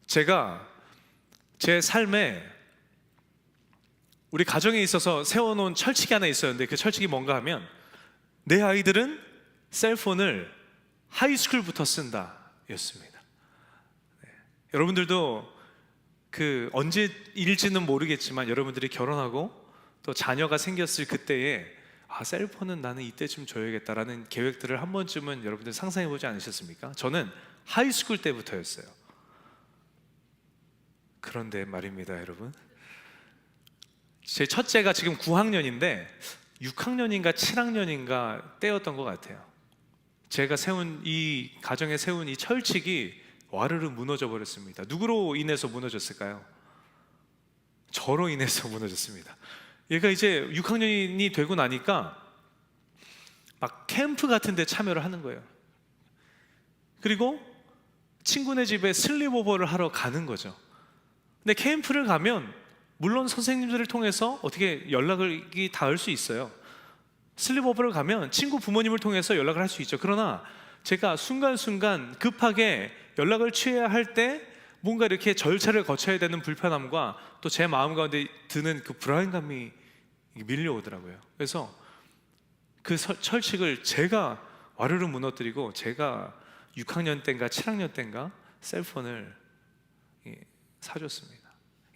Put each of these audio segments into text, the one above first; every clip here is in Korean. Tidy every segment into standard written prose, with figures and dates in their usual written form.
제가 제 삶에 우리 가정에 있어서 세워놓은 철칙이 하나 있었는데, 그 철칙이 뭔가 하면 내 아이들은 셀폰을 하이스쿨부터 쓴다 였습니다. 여러분들도 그 언제 일지는 모르겠지만 여러분들이 결혼하고 또 자녀가 생겼을 그때에 셀폰은 나는 이때쯤 줘야겠다라는 계획들을 한 번쯤은 여러분들 상상해 보지 않으셨습니까? 저는 하이스쿨 때부터였어요. 그런데 말입니다, 여러분, 제 첫째가 지금 9학년인데 6학년인가 7학년인가 때였던 것 같아요. 제가 세운 이 가정에 세운 이 철칙이 와르르 무너져 버렸습니다. 누구로 인해서 무너졌을까요? 저로 인해서 무너졌습니다. 얘가 이제 6학년이 되고 나니까 막 캠프 같은 데 참여를 하는 거예요. 그리고 친구네 집에 슬립오버를 하러 가는 거죠. 근데 캠프를 가면 물론 선생님들을 통해서 어떻게 연락이 닿을 수 있어요. 슬립오버를 가면 친구 부모님을 통해서 연락을 할 수 있죠. 그러나 제가 순간순간 급하게 연락을 취해야 할 때 뭔가 이렇게 절차를 거쳐야 되는 불편함과 또 제 마음 가운데 드는 그 불안감이 밀려오더라고요. 그래서 그 철칙을 제가 와르르 무너뜨리고 제가 6학년 때인가 7학년 때인가 셀폰을 사줬습니다.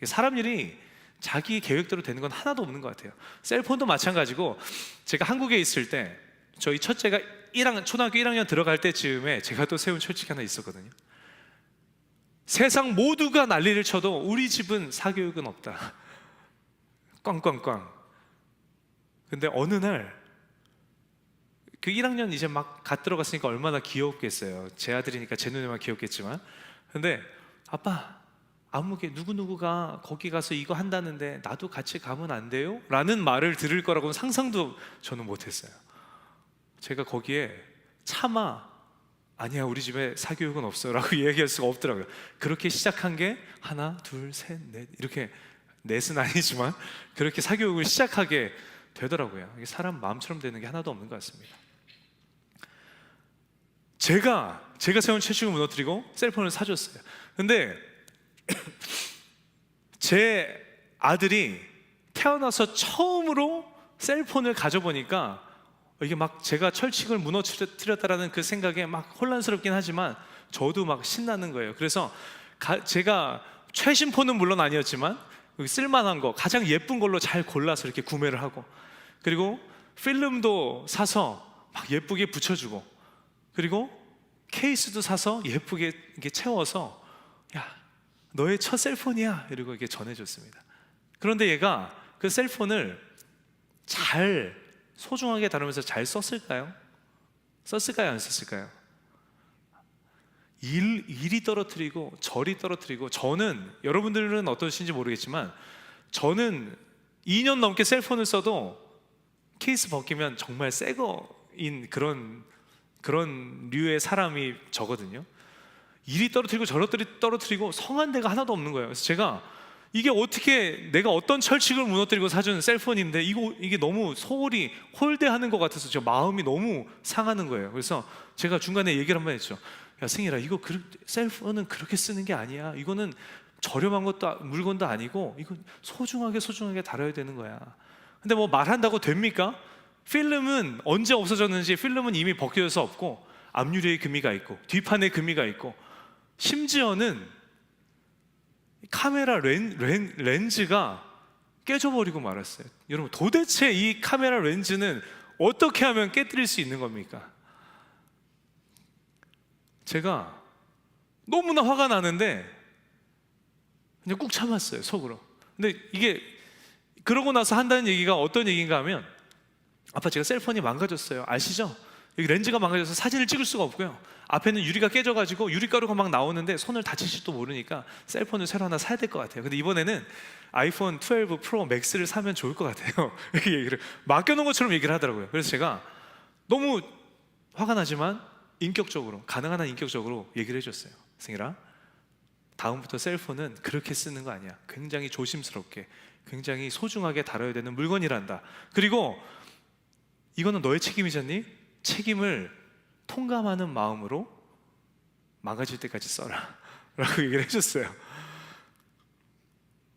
사람 일이 자기 계획대로 되는 건 하나도 없는 것 같아요. 셀폰도 마찬가지고, 제가 한국에 있을 때 저희 첫째가 초등학교 1학년 들어갈 때쯤에 제가 또 세운 철칙이 하나 있었거든요. 세상 모두가 난리를 쳐도 우리 집은 사교육은 없다. 꽝꽝꽝. 근데 어느 날 그 1학년 이제 막 갓 들어갔으니까 얼마나 귀엽겠어요. 제 아들이니까 제 눈에만 귀엽겠지만, 근데 아빠, 아무개 누구누구가 거기 가서 이거 한다는데 나도 같이 가면 안 돼요? 라는 말을 들을 거라고는 상상도 저는 못했어요. 제가 거기에 차마 아니야, 우리 집에 사교육은 없어 라고 이야기할 수가 없더라고요. 그렇게 시작한 게 하나, 둘, 셋, 넷, 이렇게 넷은 아니지만 그렇게 사교육을 시작하게 되더라고요. 이게 사람 마음처럼 되는 게 하나도 없는 것 같습니다. 제가 세운 철칙을 무너뜨리고 셀폰을 사줬어요. 근데 제 아들이 태어나서 처음으로 셀폰을 가져보니까 이게 막 제가 철칙을 무너뜨렸다라는 그 생각에 막 혼란스럽긴 하지만 저도 막 신나는 거예요. 그래서 제가 최신 폰은 물론 아니었지만 쓸만한 거, 가장 예쁜 걸로 잘 골라서 이렇게 구매를 하고, 그리고 필름도 사서 막 예쁘게 붙여주고, 그리고 케이스도 사서 예쁘게 이렇게 채워서 야, 너의 첫 셀폰이야 이러고 이렇게 전해줬습니다. 그런데 얘가 그 셀폰을 잘 소중하게 다루면서 잘 썼을까요? 썼을까요? 안 썼을까요? 일이 떨어뜨리고 저리 떨어뜨리고, 저는, 여러분들은 어떠신지 모르겠지만 저는 2년 넘게 셀폰을 써도 케이스 벗기면 정말 새 거인 그런 류의 사람이 저거든요. 일이 떨어뜨리고 저리 떨어뜨리고 성한 데가 하나도 없는 거예요. 그래서 제가 이게 어떻게, 내가 어떤 철칙을 무너뜨리고 사준 셀폰인데 이게 너무 소홀히 홀대하는 것 같아서 저 마음이 너무 상하는 거예요. 그래서 제가 중간에 얘기를 한번 했죠. 야 승일아, 이거 셀폰은 그렇게 쓰는 게 아니야. 이거는 저렴한 물건도 아니고 이거 소중하게 다뤄야 되는 거야. 근데 뭐 말한다고 됩니까? 필름은 언제 없어졌는지 필름은 이미 벗겨져서 없고, 앞유리에 금이가 있고 뒷판에 금이가 있고, 심지어는 카메라 렌즈가 깨져버리고 말았어요. 여러분, 도대체 이 카메라 렌즈는 어떻게 하면 깨뜨릴 수 있는 겁니까? 제가 너무나 화가 나는데 그냥 꾹 참았어요, 속으로. 근데 이게 그러고 나서 한다는 얘기가 어떤 얘기인가 하면, 아빠 제가 셀폰이 망가졌어요. 아시죠? 여기 렌즈가 망가져서 사진을 찍을 수가 없고요. 앞에는 유리가 깨져가지고 유리가루가 막 나오는데 손을 다치실지도 모르니까 셀폰을 새로 하나 사야 될 것 같아요. 근데 이번에는 아이폰 12 프로 맥스를 사면 좋을 것 같아요. 이렇게 얘기를 맡겨놓은 것처럼 얘기를 하더라고요. 그래서 제가 너무 화가 나지만 가능한 한 인격적으로 얘기를 해줬어요. 승일아, 다음부터 셀폰은 그렇게 쓰는 거 아니야. 굉장히 조심스럽게, 굉장히 소중하게 다뤄야 되는 물건이란다. 그리고 이거는 너의 책임이잖니? 책임을 통감하는 마음으로 망가질 때까지 써라 라고 얘기를 해줬어요.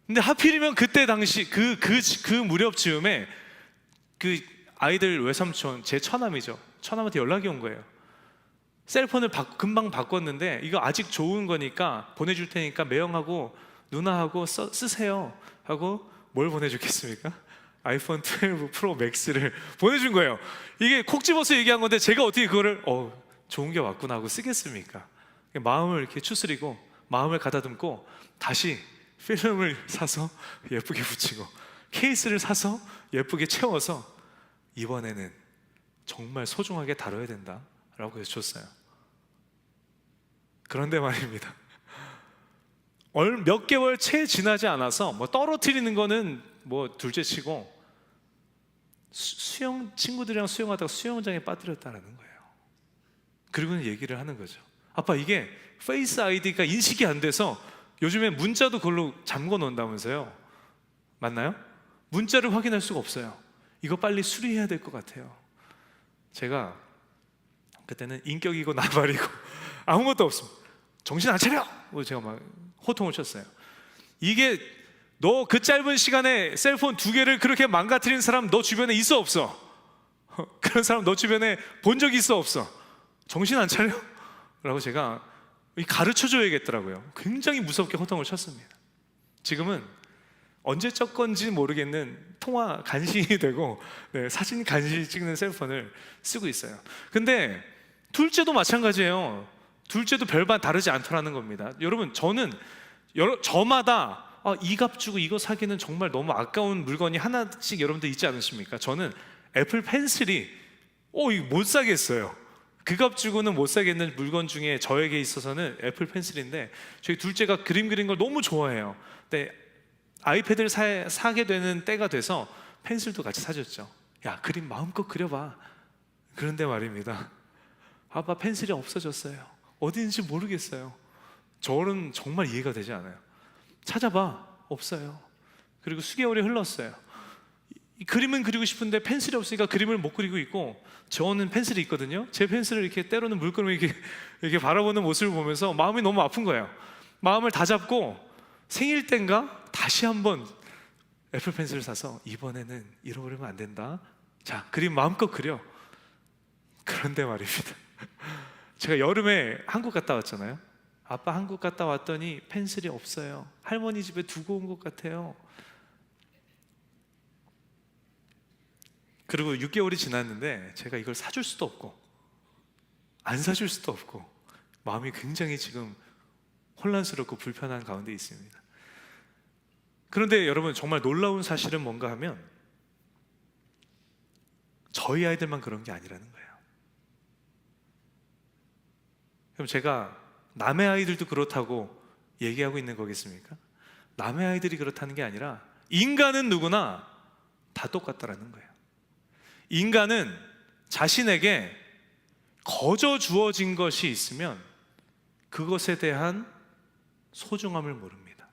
근데 하필이면 그때 당시 그 무렵 즈음에 그 아이들 외삼촌, 제 처남이죠, 처남한테 연락이 온 거예요. 셀폰을 금방 바꿨는데 이거 아직 좋은 거니까 보내줄 테니까 매형하고 누나하고 쓰세요 하고, 뭘 보내줬겠습니까? 아이폰 12 프로 맥스를 보내준 거예요. 이게 콕 집어서 얘기한 건데 제가 어떻게 그거를 좋은 게 왔구나 하고 쓰겠습니까? 마음을 이렇게 추스리고 마음을 가다듬고 다시 필름을 사서 예쁘게 붙이고 케이스를 사서 예쁘게 채워서 이번에는 정말 소중하게 다뤄야 된다 라고 해서 줬어요. 그런데 말입니다, 몇 개월 채 지나지 않아서 뭐 떨어뜨리는 거는 뭐 둘째치고 친구들이랑 수영하다가 수영장에 빠뜨렸다는 거예요. 그리고는 얘기를 하는 거죠. 아빠, 이게 페이스 아이디가 인식이 안 돼서 요즘에 문자도 그걸로 잠궈 놓는다면서요. 맞나요? 문자를 확인할 수가 없어요. 이거 빨리 수리해야 될 것 같아요. 제가 그때는 인격이고 나발이고 아무것도 없습니다. 정신 안 차려! 제가 막 호통을 쳤어요. 이게 너 그 짧은 시간에 셀폰 2개를 그렇게 망가뜨린 사람 너 주변에 있어 없어? 그런 사람 너 주변에 본 적 있어 없어? 정신 안 차려? 라고 제가 가르쳐 줘야겠더라고요. 굉장히 무섭게 호통을 쳤습니다. 지금은 언제적 건지 모르겠는 통화 간신히 되고 사진 간신히 찍는 셀폰을 쓰고 있어요. 근데 둘째도 마찬가지예요. 둘째도 별반 다르지 않더라는 겁니다. 여러분, 저마다 이 값 주고 이거 사기는 정말 너무 아까운 물건이 하나씩 여러분들 있지 않으십니까? 저는 애플 펜슬이 이거 못 사겠어요. 그 값 주고는 못 사겠는 물건 중에 저에게 있어서는 애플 펜슬인데, 저희 둘째가 그림 그리는 걸 너무 좋아해요. 근데 아이패드를 사게 되는 때가 돼서 펜슬도 같이 사줬죠. 야, 그림 마음껏 그려봐. 그런데 말입니다, 아빠 펜슬이 없어졌어요. 어디인지 모르겠어요. 저는 정말 이해가 되지 않아요. 찾아봐, 없어요. 그리고 수개월이 흘렀어요. 이 그림은 그리고 싶은데 펜슬이 없으니까 그림을 못 그리고 있고, 저는 펜슬이 있거든요. 제 펜슬을 이렇게 때로는 물끄러미 이렇게 바라보는 모습을 보면서 마음이 너무 아픈 거예요. 마음을 다잡고 생일 땐가 다시 한번 애플 펜슬을 사서 이번에는 잃어버리면 안 된다. 자, 그림 마음껏 그려. 그런데 말입니다, 제가 여름에 한국 갔다 왔잖아요. 아빠 한국 갔다 왔더니 펜슬이 없어요. 할머니 집에 두고 온 것 같아요. 그리고 6개월이 지났는데 제가 이걸 사줄 수도 없고 안 사줄 수도 없고 마음이 굉장히 지금 혼란스럽고 불편한 가운데 있습니다. 그런데 여러분, 정말 놀라운 사실은 뭔가 하면 저희 아이들만 그런 게 아니라는 거예요. 그럼 제가 남의 아이들도 그렇다고 얘기하고 있는 거겠습니까? 남의 아이들이 그렇다는 게 아니라 인간은 누구나 다 똑같다라는 거예요. 인간은 자신에게 거저 주어진 것이 있으면 그것에 대한 소중함을 모릅니다.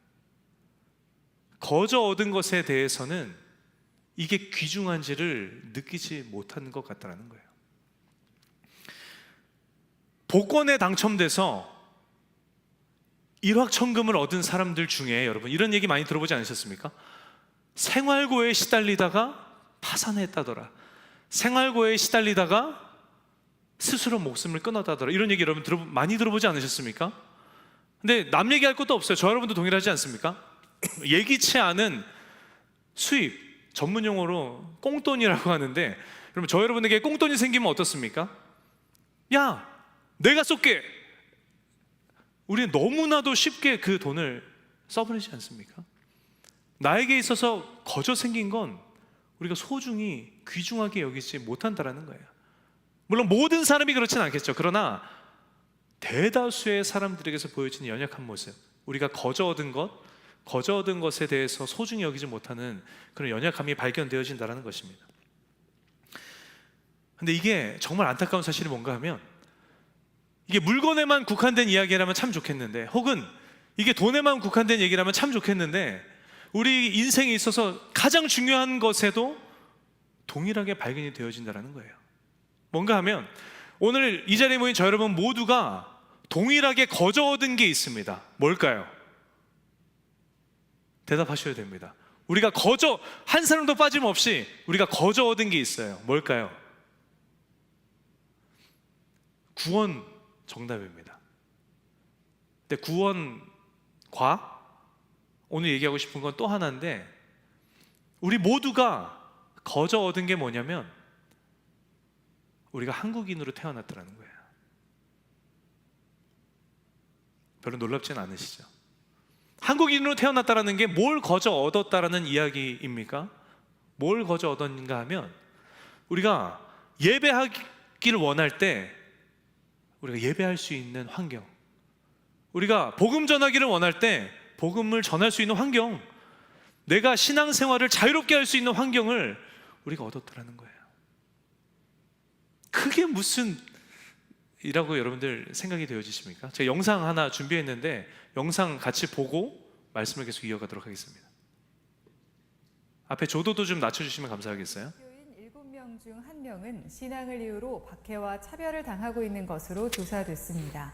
거저 얻은 것에 대해서는 이게 귀중한지를 느끼지 못하는 것 같다는 거예요. 복권에 당첨돼서 일확천금을 얻은 사람들 중에 여러분 이런 얘기 많이 들어보지 않으셨습니까? 생활고에 시달리다가 파산했다더라. 생활고에 시달리다가 스스로 목숨을 끊었다더라. 이런 얘기 여러분 많이 들어보지 않으셨습니까? 근데 남 얘기할 것도 없어요. 저 여러분도 동일하지 않습니까? 예기치 않은 수입, 전문 용어로 꽁돈이라고 하는데, 여러분 저 여러분에게 꽁돈이 생기면 어떻습니까? 야, 내가 쏠게. 우리는 너무나도 쉽게 그 돈을 써버리지 않습니까? 나에게 있어서 거저 생긴 건 우리가 소중히 귀중하게 여기지 못한다라는 거예요. 물론 모든 사람이 그렇진 않겠죠. 그러나 대다수의 사람들에게서 보여지는 연약한 모습, 우리가 거저 얻은 것에 대해서 소중히 여기지 못하는 그런 연약함이 발견되어진다는 것입니다. 근데 이게 정말 안타까운 사실이 뭔가 하면, 이게 물건에만 국한된 이야기라면 참 좋겠는데, 혹은 이게 돈에만 국한된 얘기라면 참 좋겠는데, 우리 인생에 있어서 가장 중요한 것에도 동일하게 발견이 되어진다는 거예요. 뭔가 하면 오늘 이 자리에 모인 저 여러분 모두가 동일하게 거저 얻은 게 있습니다. 뭘까요? 대답하셔야 됩니다. 우리가 거저, 한 사람도 빠짐없이 우리가 거저 얻은 게 있어요. 뭘까요? 구원 정답입니다. 근데 구원과 오늘 얘기하고 싶은 건 또 하나인데, 우리 모두가 거저 얻은 게 뭐냐면 우리가 한국인으로 태어났다는 거예요. 별로 놀랍지는 않으시죠? 한국인으로 태어났다는 게 뭘 거저 얻었다라는 이야기입니까? 뭘 거저 얻었는가 하면, 우리가 예배하기를 원할 때 우리가 예배할 수 있는 환경, 우리가 복음 전하기를 원할 때 복음을 전할 수 있는 환경, 내가 신앙생활을 자유롭게 할 수 있는 환경을 우리가 얻었다는 거예요. 그게 무슨 이라고 여러분들 생각이 되어지십니까? 제가 영상 하나 준비했는데 영상 같이 보고 말씀을 계속 이어가도록 하겠습니다. 앞에 조도도 좀 낮춰주시면 감사하겠어요. 교인 7명 중 1명은 신앙을 이유로 박해와 차별을 당하고 있는 것으로 조사됐습니다.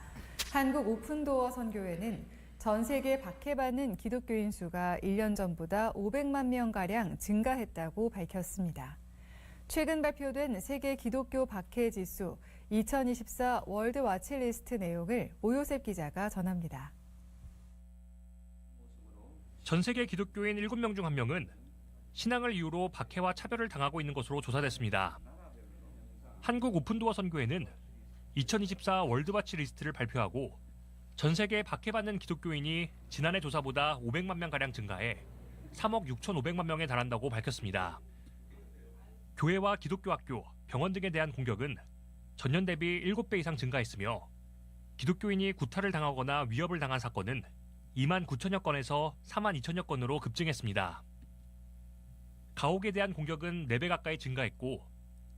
한국 오픈도어 선교회는 전 세계 박해받는 기독교인 수가 1년 전보다 500만 명가량 증가했다고 밝혔습니다. 최근 발표된 세계 기독교 박해 지수 2024 월드 와치리스트 내용을 오요셉 기자가 전합니다. 전 세계 기독교인 7명 중 1명은 신앙을 이유로 박해와 차별을 당하고 있는 것으로 조사됐습니다. 한국 오픈도어 선교회는 2024 월드 와치리스트를 발표하고 전 세계 박해받는 기독교인이 지난해 조사보다 500만 명가량 증가해 3억 6,500만 명에 달한다고 밝혔습니다. 교회와 기독교 학교, 병원 등에 대한 공격은 전년 대비 7배 이상 증가했으며, 기독교인이 구타를 당하거나 위협을 당한 사건은 2만 9천여 건에서 4만 2천여 건으로 급증했습니다. 가옥에 대한 공격은 4배 가까이 증가했고,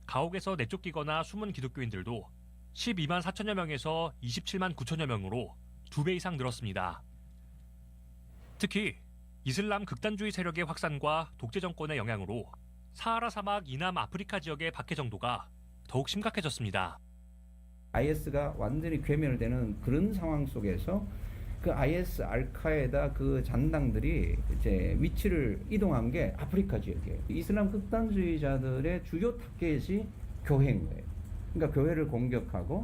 가옥에서 내쫓기거나 숨은 기독교인들도 12만 4천여 명에서 27만 9천여 명으로 2배 이상 늘었습니다. 특히 이슬람 극단주의 세력의 확산과 독재 정권의 영향으로 사하라 사막 이남 아프리카 지역의 박해 정도가 더욱 심각해졌습니다. IS가 완전히 괴멸되는 그런 상황 속에서 그 IS 알카에다 그 잔당들이 이제 위치를 이동한 게 아프리카 지역이에요. 이슬람 극단주의자들의 주요 타겟이 교회인 거예요. 그러니까 교회를 공격하고,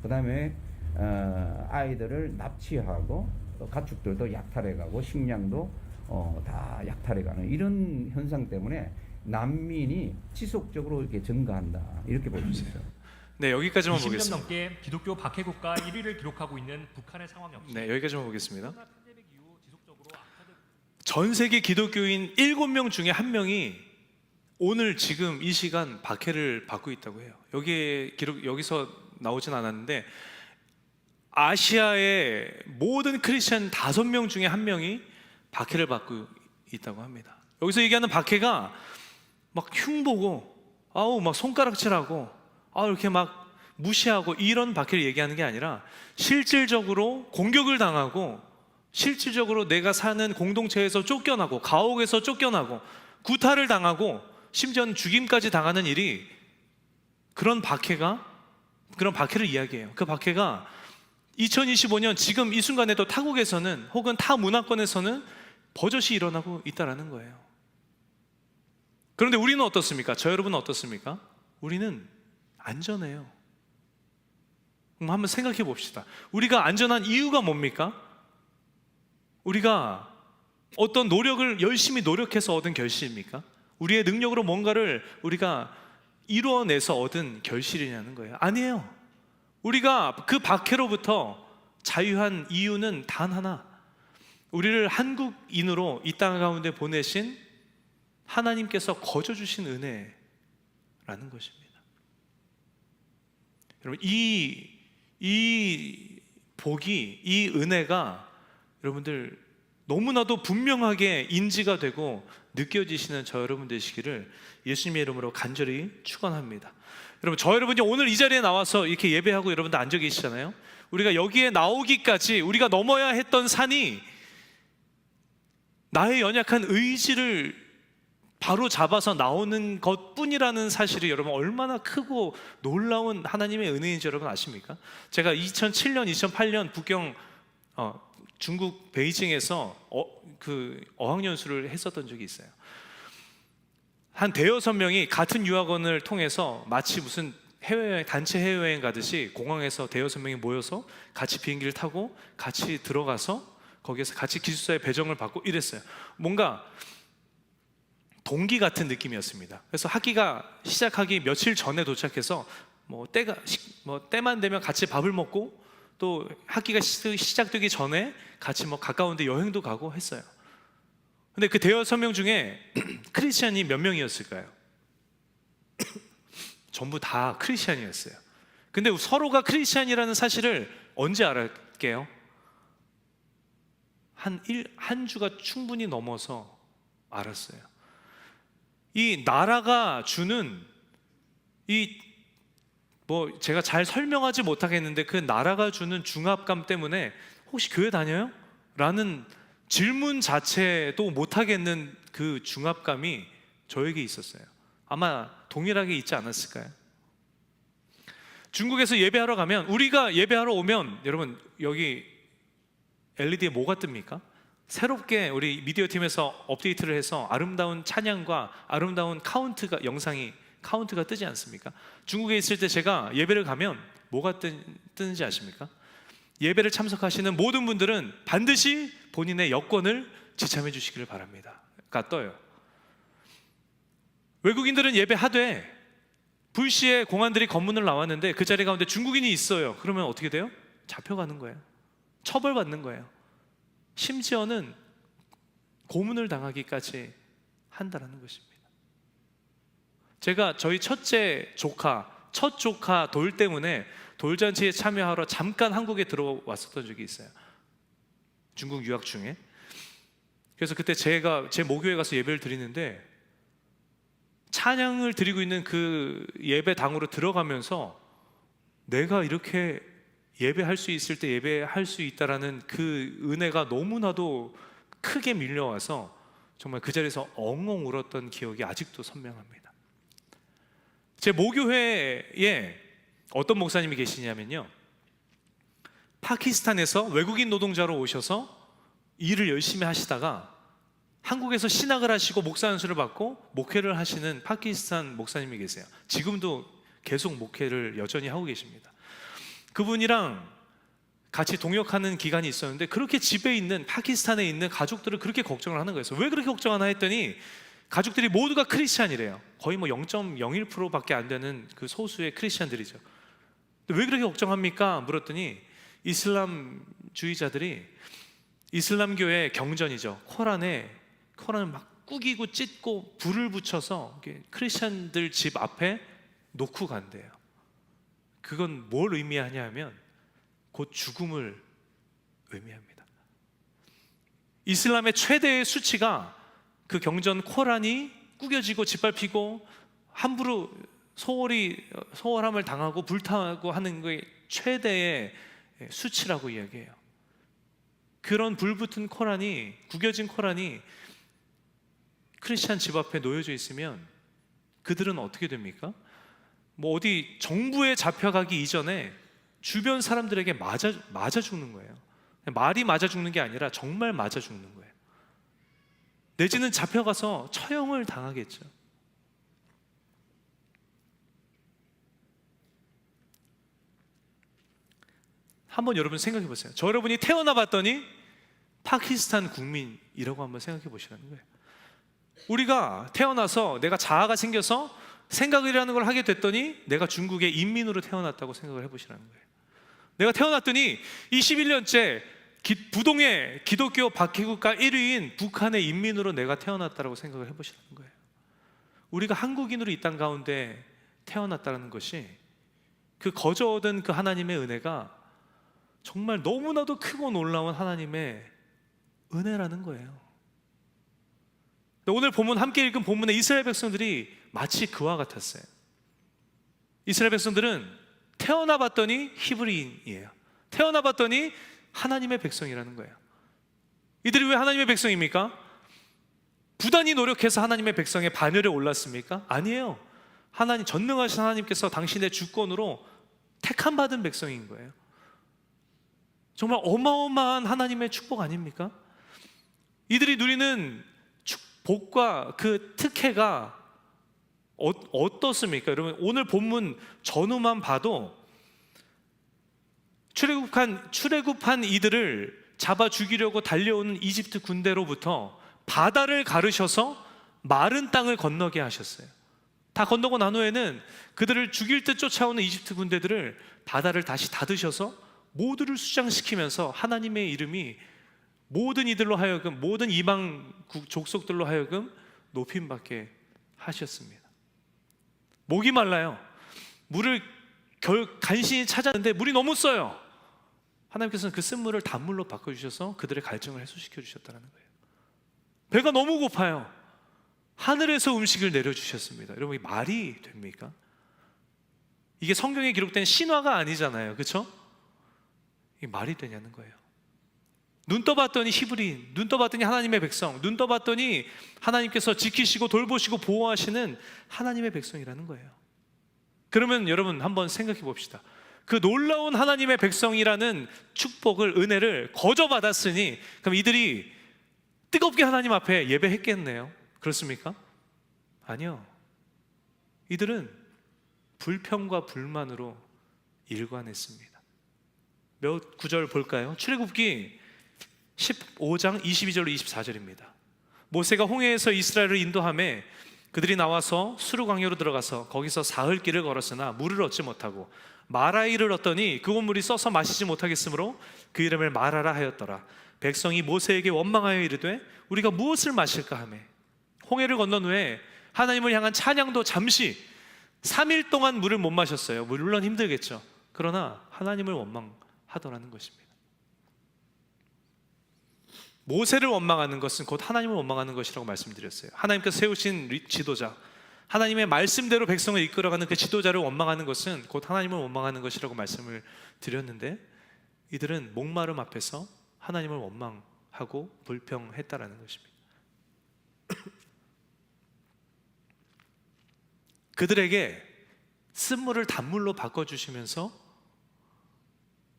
그다음에 아이들을 납치하고, 또 가축들도 약탈해가고, 식량도 다 약탈해가는 이런 현상 때문에 난민이 지속적으로 이렇게 증가한다, 이렇게 볼 수 있어요. 네, 여기까지만 20년 보겠습니다. 넘게 기독교 박해 국가 1위를 기록하고 있는 북한의 상황 역시 네, 여기까지만 보겠습니다. 팬데믹 이후 지속적으로 악화되고 전 세계 기독교인 7명 중에 1명이 오늘 지금 이 시간 박해를 받고 있다고 해요. 여기서 나오진 않았는데, 아시아의 모든 크리스천 5명 중에 1명이 박해를 받고 있다고 합니다. 여기서 얘기하는 박해가 막 흉보고, 막 손가락질하고, 이렇게 막 무시하고 이런 박해를 얘기하는 게 아니라, 실질적으로 공격을 당하고, 실질적으로 내가 사는 공동체에서 쫓겨나고, 가옥에서 쫓겨나고, 구타를 당하고, 심지어는 죽임까지 당하는 일이, 그런 박해를 이야기해요. 그 박해가 2025년 지금 이 순간에도 타국에서는, 혹은 타 문화권에서는 버젓이 일어나고 있다는 거예요. 그런데 우리는 어떻습니까? 저 여러분은 어떻습니까? 우리는 안전해요. 한번 생각해 봅시다. 우리가 안전한 이유가 뭡니까? 우리가 어떤 노력을 열심히 노력해서 얻은 결실입니까? 우리의 능력으로 뭔가를 우리가 이루어내서 얻은 결실이냐는 거예요. 아니에요. 우리가 그 박해로부터 자유한 이유는 단 하나, 우리를 한국인으로 이 땅 가운데 보내신 하나님께서 거저 주신 은혜라는 것입니다. 여러분, 이 복이, 이 은혜가 여러분들 너무나도 분명하게 인지가 되고 느껴지시는 저 여러분 되시기를 예수님의 이름으로 간절히 축원합니다. 여러분, 저 여러분이 오늘 이 자리에 나와서 이렇게 예배하고 여러분들 앉아 계시잖아요. 우리가 여기에 나오기까지 우리가 넘어야 했던 산이 나의 연약한 의지를 바로 잡아서 나오는 것뿐이라는 사실이 여러분 얼마나 크고 놀라운 하나님의 은혜인지 여러분 아십니까? 제가 2007년, 2008년 북경 중국 베이징에서 그 어학연수를 했었던 적이 있어요. 한 대여섯 명이 같은 유학원을 통해서 마치 무슨 해외여행, 단체 해외여행 가듯이 공항에서 대여섯 명이 모여서 같이 비행기를 타고 같이 들어가서 거기에서 같이 기숙사에 배정을 받고 이랬어요. 뭔가 동기 같은 느낌이었습니다. 그래서 학기가 시작하기 며칠 전에 도착해서 때만 되면 같이 밥을 먹고 또 학기가 시작되기 전에 같이 가까운데 여행도 가고 했어요. 근데 그 대여섯 명 중에 크리스찬이 몇 명이었을까요? 전부 다 크리스찬이었어요. 근데 서로가 크리스찬이라는 사실을 언제 알았게요? 한 주가 충분히 넘어서 알았어요. 이 나라가 주는 제가 잘 설명하지 못하겠는데 그 나라가 주는 중압감 때문에 혹시 교회 다녀요? 라는 질문 자체도 못하겠는 그 중압감이 저에게 있었어요. 아마 동일하게 있지 않았을까요? 중국에서 예배하러 가면, 우리가 예배하러 오면 여러분 여기 LED에 뭐가 뜹니까? 새롭게 우리 미디어 팀에서 업데이트를 해서 아름다운 찬양과 아름다운 영상이 카운트가 뜨지 않습니까? 중국에 있을 때 제가 예배를 가면 뭐가 뜨는지 아십니까? 예배를 참석하시는 모든 분들은 반드시 본인의 여권을 지참해 주시기를 바랍니다 가 떠요. 외국인들은 예배하되 불시에 공안들이 검문을 나왔는데 그 자리 가운데 중국인이 있어요. 그러면 어떻게 돼요? 잡혀가는 거예요. 처벌받는 거예요. 심지어는 고문을 당하기까지 한다는 것입니다. 제가 저희 첫 조카 돌 때문에 돌잔치에 참여하러 잠깐 한국에 들어왔었던 적이 있어요. 중국 유학 중에. 그래서 그때 제가 제 모교에 가서 예배를 드리는데 찬양을 드리고 있는 그 예배당으로 들어가면서 내가 이렇게 예배할 수 있을 때 예배할 수 있다라는 그 은혜가 너무나도 크게 밀려와서 정말 그 자리에서 엉엉 울었던 기억이 아직도 선명합니다. 제 모교회에 어떤 목사님이 계시냐면요, 파키스탄에서 외국인 노동자로 오셔서 일을 열심히 하시다가 한국에서 신학을 하시고 목사 연수를 받고 목회를 하시는 파키스탄 목사님이 계세요. 지금도 계속 목회를 여전히 하고 계십니다. 그분이랑 같이 동역하는 기간이 있었는데 그렇게 집에 있는 파키스탄에 있는 가족들을 그렇게 걱정을 하는 거예요. 왜 그렇게 걱정하나 했더니 가족들이 모두가 크리스찬이래요. 거의 0.01%밖에 안 되는 그 소수의 크리스찬들이죠. 왜 그렇게 걱정합니까? 물었더니 이슬람주의자들이 이슬람교의 경전이죠. 코란을 막 꾸기고 찢고 불을 붙여서 크리스찬들 집 앞에 놓고 간대요. 그건 뭘 의미하냐 하면 곧 죽음을 의미합니다. 이슬람의 최대의 수치가 그 경전 코란이 꾸겨지고 짓밟히고 함부로 소홀함을 당하고 불타고 하는 것의 최대의 수치라고 이야기해요. 그런 불붙은 코란이, 구겨진 코란이 크리스찬 집 앞에 놓여져 있으면 그들은 어떻게 됩니까? 어디 정부에 잡혀가기 이전에 주변 사람들에게 맞아 죽는 거예요. 말이 맞아 죽는 게 아니라 정말 맞아 죽는 거예요. 내지는 잡혀가서 처형을 당하겠죠. 한번 여러분 생각해 보세요. 저 여러분이 태어나 봤더니 파키스탄 국민이라고 한번 생각해 보시라는 거예요. 우리가 태어나서 내가 자아가 생겨서 생각이라는 걸 하게 됐더니 내가 중국의 인민으로 태어났다고 생각을 해보시라는 거예요. 내가 태어났더니 21년째 부동의 기독교 박해국가 1위인 북한의 인민으로 내가 태어났다고 생각을 해보시라는 거예요. 우리가 한국인으로 이 땅 가운데 태어났다는 것이 그 거저 얻은 그 하나님의 은혜가 정말 너무나도 크고 놀라운 하나님의 은혜라는 거예요. 오늘 본문 함께 읽은 본문에 이스라엘 백성들이 마치 그와 같았어요. 이스라엘 백성들은 태어나 봤더니 히브리인이에요. 태어나 봤더니 하나님의 백성이라는 거예요. 이들이 왜 하나님의 백성입니까? 부단히 노력해서 하나님의 백성의 반열에 올랐습니까? 아니에요. 하나님, 전능하신 하나님께서 당신의 주권으로 택함 받은 백성인 거예요. 정말 어마어마한 하나님의 축복 아닙니까? 이들이 누리는 복과 그 특혜가 어떻습니까? 여러분, 오늘 본문 전후만 봐도 출애굽한 이들을 잡아 죽이려고 달려오는 이집트 군대로부터 바다를 가르셔서 마른 땅을 건너게 하셨어요. 다 건너고 난 후에는 그들을 죽일 듯 쫓아오는 이집트 군대들을 바다를 다시 닫으셔서 모두를 수장시키면서 하나님의 이름이 모든 이들로 하여금, 모든 이방 족속들로 하여금 높임받게 하셨습니다. 목이 말라요. 물을 간신히 찾았는데 물이 너무 써요. 하나님께서는 그 쓴 물을 단물로 바꿔주셔서 그들의 갈증을 해소시켜 주셨다는 거예요. 배가 너무 고파요. 하늘에서 음식을 내려주셨습니다. 여러분, 이 말이 됩니까? 이게 성경에 기록된 신화가 아니잖아요. 그렇죠? 이게 말이 되냐는 거예요. 눈 떠봤더니 히브리인, 눈 떠봤더니 하나님의 백성, 눈 떠봤더니 하나님께서 지키시고 돌보시고 보호하시는 하나님의 백성이라는 거예요. 그러면 여러분 한번 생각해 봅시다. 그 놀라운 하나님의 백성이라는 축복을, 은혜를 거저 받았으니 그럼 이들이 뜨겁게 하나님 앞에 예배했겠네요. 그렇습니까? 아니요. 이들은 불평과 불만으로 일관했습니다. 몇 구절 볼까요? 출애굽기 15장 22절로 24절입니다. 모세가 홍해에서 이스라엘을 인도하며 그들이 나와서 수르 광야로 들어가서 거기서 사흘 길을 걸었으나 물을 얻지 못하고 마라에 이르렀더니 그곳 물이 써서 마시지 못하겠으므로 그 이름을 마라라 하였더라. 백성이 모세에게 원망하여 이르되 우리가 무엇을 마실까 하매 홍해를 건넌 후에 하나님을 향한 찬양도 잠시 3일 동안 물을 못 마셨어요. 물론 힘들겠죠. 그러나 하나님을 원망하더라는 것입니다. 모세를 원망하는 것은 곧 하나님을 원망하는 것이라고 말씀드렸어요. 하나님께서 세우신 지도자, 하나님의 말씀대로 백성을 이끌어가는 그 지도자를 원망하는 것은 곧 하나님을 원망하는 것이라고 말씀을 드렸는데 이들은 목마름 앞에서 하나님을 원망하고 불평했다라는 것입니다. 그들에게 쓴물을 단물로 바꿔주시면서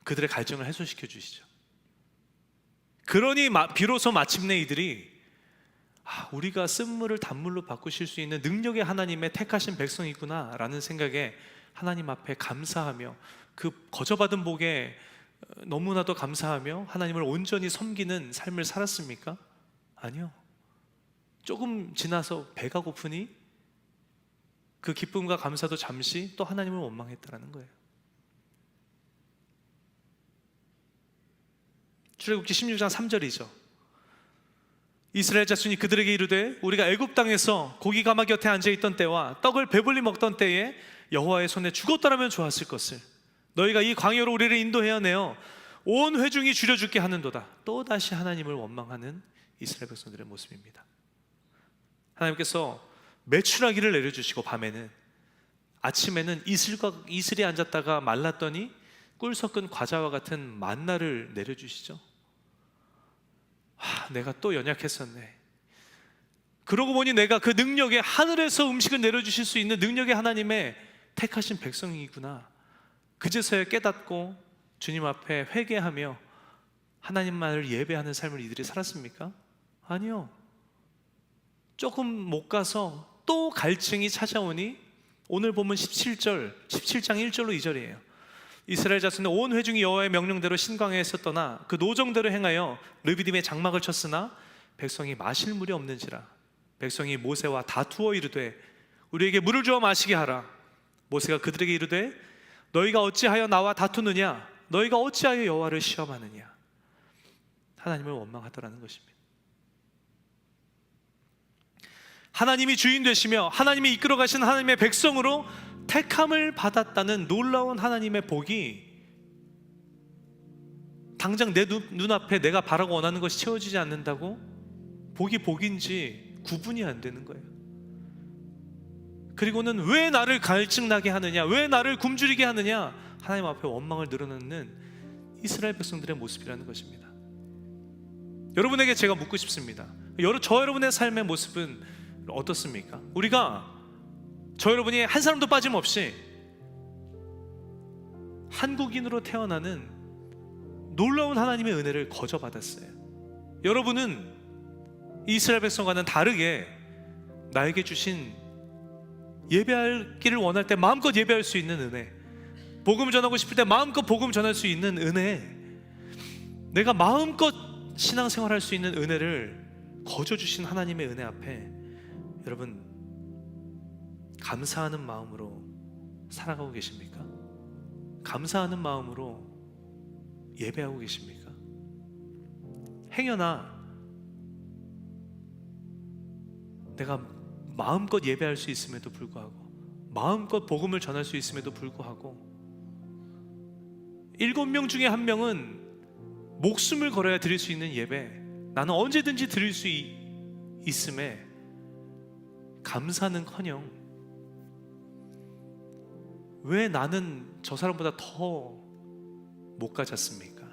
그들의 갈증을 해소시켜 주시죠. 그러니 비로소 마침내 이들이 우리가 쓴물을 단물로 바꾸실 수 있는 능력의 하나님의 택하신 백성이구나 라는 생각에 하나님 앞에 감사하며 그 거저받은 복에 너무나도 감사하며 하나님을 온전히 섬기는 삶을 살았습니까? 아니요. 조금 지나서 배가 고프니 그 기쁨과 감사도 잠시 또 하나님을 원망했다라는 거예요. 출애굽기 16장 3절이죠. 이스라엘 자손이 그들에게 이르되 우리가 애굽 땅에서 고기 가마 곁에 앉아 있던 때와 떡을 배불리 먹던 때에 여호와의 손에 죽었더라면 좋았을 것을 너희가 이 광야로 우리를 인도해야 내어 온 회중이 줄여 죽게 하는도다. 또 다시 하나님을 원망하는 이스라엘 백성들의 모습입니다. 하나님께서 메추라기를 내려주시고 밤에는, 아침에는 이슬이 앉았다가 말랐더니 꿀 섞은 과자와 같은 만나를 내려주시죠. 내가 또 연약했었네. 그러고 보니 내가 그 능력에, 하늘에서 음식을 내려주실 수 있는 능력의 하나님의 택하신 백성이구나. 그제서야 깨닫고 주님 앞에 회개하며 하나님만을 예배하는 삶을 이들이 살았습니까? 아니요. 조금 못 가서 또 갈증이 찾아오니 오늘 보면 17장 1절로 2절이에요. 이스라엘 자손의 온 회중이 여호와의 명령대로 신광야에서 떠나 그 노정대로 행하여 르비딤에 장막을 쳤으나 백성이 마실 물이 없는지라. 백성이 모세와 다투어 이르되 우리에게 물을 주어 마시게 하라. 모세가 그들에게 이르되 너희가 어찌하여 나와 다투느냐? 너희가 어찌하여 여호와를 시험하느냐? 하나님을 원망하더라는 것입니다. 하나님이 주인 되시며 하나님이 이끌어 가신 하나님의 백성으로 택함을 받았다는 놀라운 하나님의 복이 당장 내 눈앞에 내가 바라고 원하는 것이 채워지지 않는다고 복이 복인지 구분이 안 되는 거예요. 그리고는 왜 나를 갈증나게 하느냐, 왜 나를 굶주리게 하느냐, 하나님 앞에 원망을 늘어놓는 이스라엘 백성들의 모습이라는 것입니다. 여러분에게 제가 묻고 싶습니다. 저 여러분의 삶의 모습은 어떻습니까? 우리가 저 여러분이 한 사람도 빠짐없이 한국인으로 태어나는 놀라운 하나님의 은혜를 거저 받았어요. 여러분은 이스라엘 백성과는 다르게 나에게 주신 예배하기를 원할 때 마음껏 예배할 수 있는 은혜, 복음 전하고 싶을 때 마음껏 복음 전할 수 있는 은혜, 내가 마음껏 신앙생활할 수 있는 은혜를 거저 주신 하나님의 은혜 앞에 여러분 감사하는 마음으로 살아가고 계십니까? 감사하는 마음으로 예배하고 계십니까? 행여나 내가 마음껏 예배할 수 있음에도 불구하고, 마음껏 복음을 전할 수 있음에도 불구하고 7명 중에 1명은 목숨을 걸어야 드릴 수 있는 예배, 나는 언제든지 드릴 수 있음에 감사는커녕 왜 나는 저 사람보다 더 못 가졌습니까?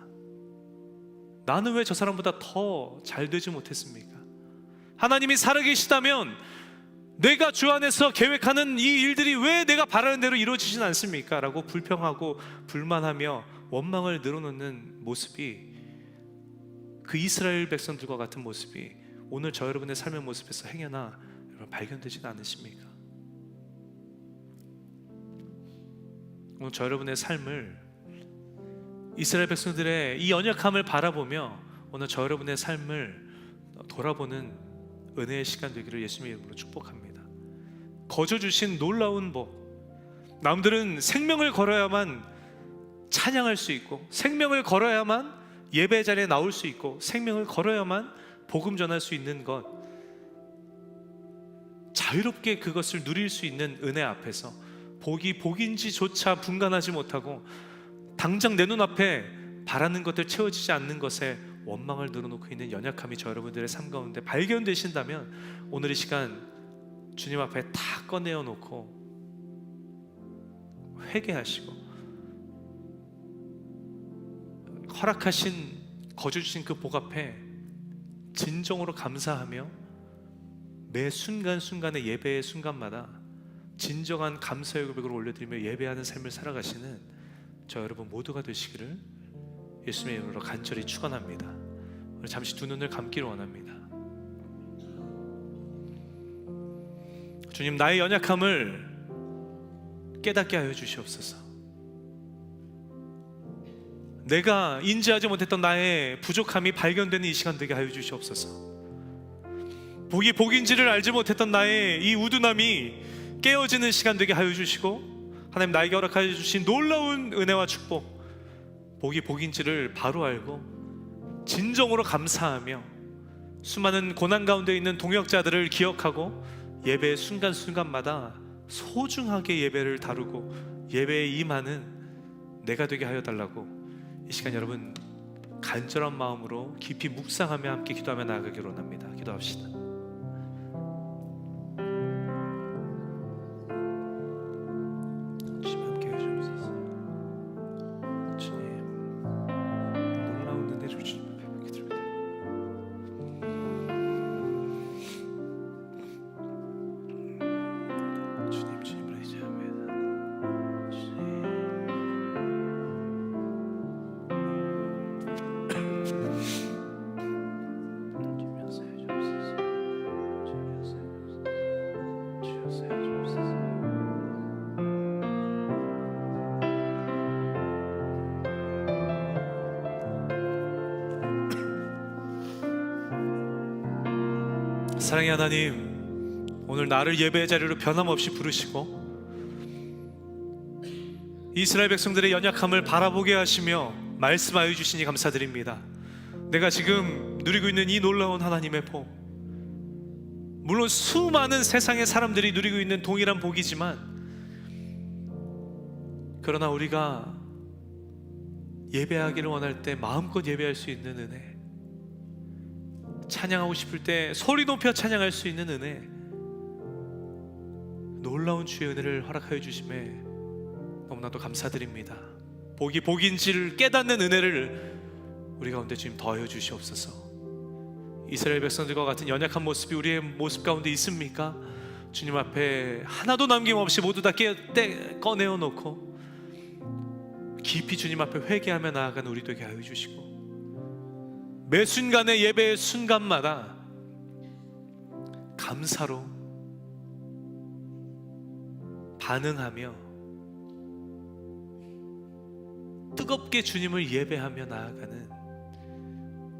나는 왜 저 사람보다 더 잘 되지 못했습니까? 하나님이 살아계시다면 내가 주 안에서 계획하는 이 일들이 왜 내가 바라는 대로 이루어지진 않습니까? 라고 불평하고 불만하며 원망을 늘어놓는 모습이, 그 이스라엘 백성들과 같은 모습이 오늘 저 여러분의 삶의 모습에서 행여나 여러분 발견되지는 않으십니까? 오늘 저 여러분의 삶을, 이스라엘 백성들의 이 연약함을 바라보며 오늘 저 여러분의 삶을 돌아보는 은혜의 시간 되기를 예수님의 이름으로 축복합니다. 거저 주신 놀라운 복, 남들은 생명을 걸어야만 찬양할 수 있고, 생명을 걸어야만 예배 자리에 나올 수 있고, 생명을 걸어야만 복음 전할 수 있는 것, 자유롭게 그것을 누릴 수 있는 은혜 앞에서 복이 복인지조차 분간하지 못하고 당장 내 눈앞에 바라는 것들 채워지지 않는 것에 원망을 늘어놓고 있는 연약함이 저 여러분들의 삶 가운데 발견되신다면 오늘 이 시간 주님 앞에 다 꺼내어 놓고 회개하시고 허락하신, 거저 주신 그 복 앞에 진정으로 감사하며 매 순간순간의 예배의 순간마다 진정한 감사의 고백을 올려드리며 예배하는 삶을 살아가시는 저 여러분 모두가 되시기를 예수님의 이름으로 간절히 축원합니다. 오늘 잠시 두 눈을 감기를 원합니다. 주님, 나의 연약함을 깨닫게 하여 주시옵소서. 내가 인지하지 못했던 나의 부족함이 발견되는 이 시간 되게 하여 주시옵소서. 복이 복인지를 알지 못했던 나의 이 우둔함이 깨어지는 시간 되게 하여 주시고, 하나님 나에게 허락하여 주신 놀라운 은혜와 축복, 복이 복인지를 바로 알고 진정으로 감사하며 수많은 고난 가운데 있는 동역자들을 기억하고 예배의 순간순간마다 소중하게 예배를 다루고 예배에 임하는 내가 되게 하여 달라고 이 시간 여러분 간절한 마음으로 깊이 묵상하며 함께 기도하며 나아가기로 원합니다. 기도합시다. 주님 함께 해주옵소서. 주님, 놀라운 은혜를 주님 앞에 기도합니다. 주님을 의지합니다. 사랑의 하나님, 오늘 나를 예배의 자리로 변함없이 부르시고 이스라엘 백성들의 연약함을 바라보게 하시며 말씀하여 주시니 감사드립니다. 내가 지금 누리고 있는 이 놀라운 하나님의 복, 물론 수많은 세상의 사람들이 누리고 있는 동일한 복이지만, 그러나 우리가 예배하기를 원할 때 마음껏 예배할 수 있는 은혜, 찬양하고 싶을 때 소리 높여 찬양할 수 있는 은혜, 놀라운 주의 은혜를 허락하여 주심에 너무나도 감사드립니다. 복이 복인지를 깨닫는 은혜를 우리 가운데 주님 더하여 주시옵소서. 이스라엘 백성들과 같은 연약한 모습이 우리의 모습 가운데 있습니까? 주님 앞에 하나도 남김없이 모두 다 꺼내어 놓고 깊이 주님 앞에 회개하며 나아가는 우리 되게 하여 주시고, 매 순간의 예배의 순간마다 감사로 반응하며 뜨겁게 주님을 예배하며 나아가는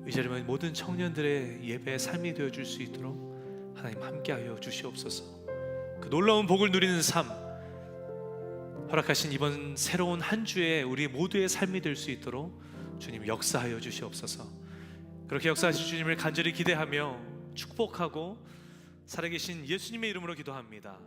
이 자리에 있는 모든 청년들의 예배의 삶이 되어줄 수 있도록 하나님 함께하여 주시옵소서. 그 놀라운 복을 누리는 삶 허락하신 이번 새로운 한 주에 우리 모두의 삶이 될 수 있도록 주님 역사하여 주시옵소서. 그렇게 역사하실 주님을 간절히 기대하며 축복하고 살아계신 예수님의 이름으로 기도합니다.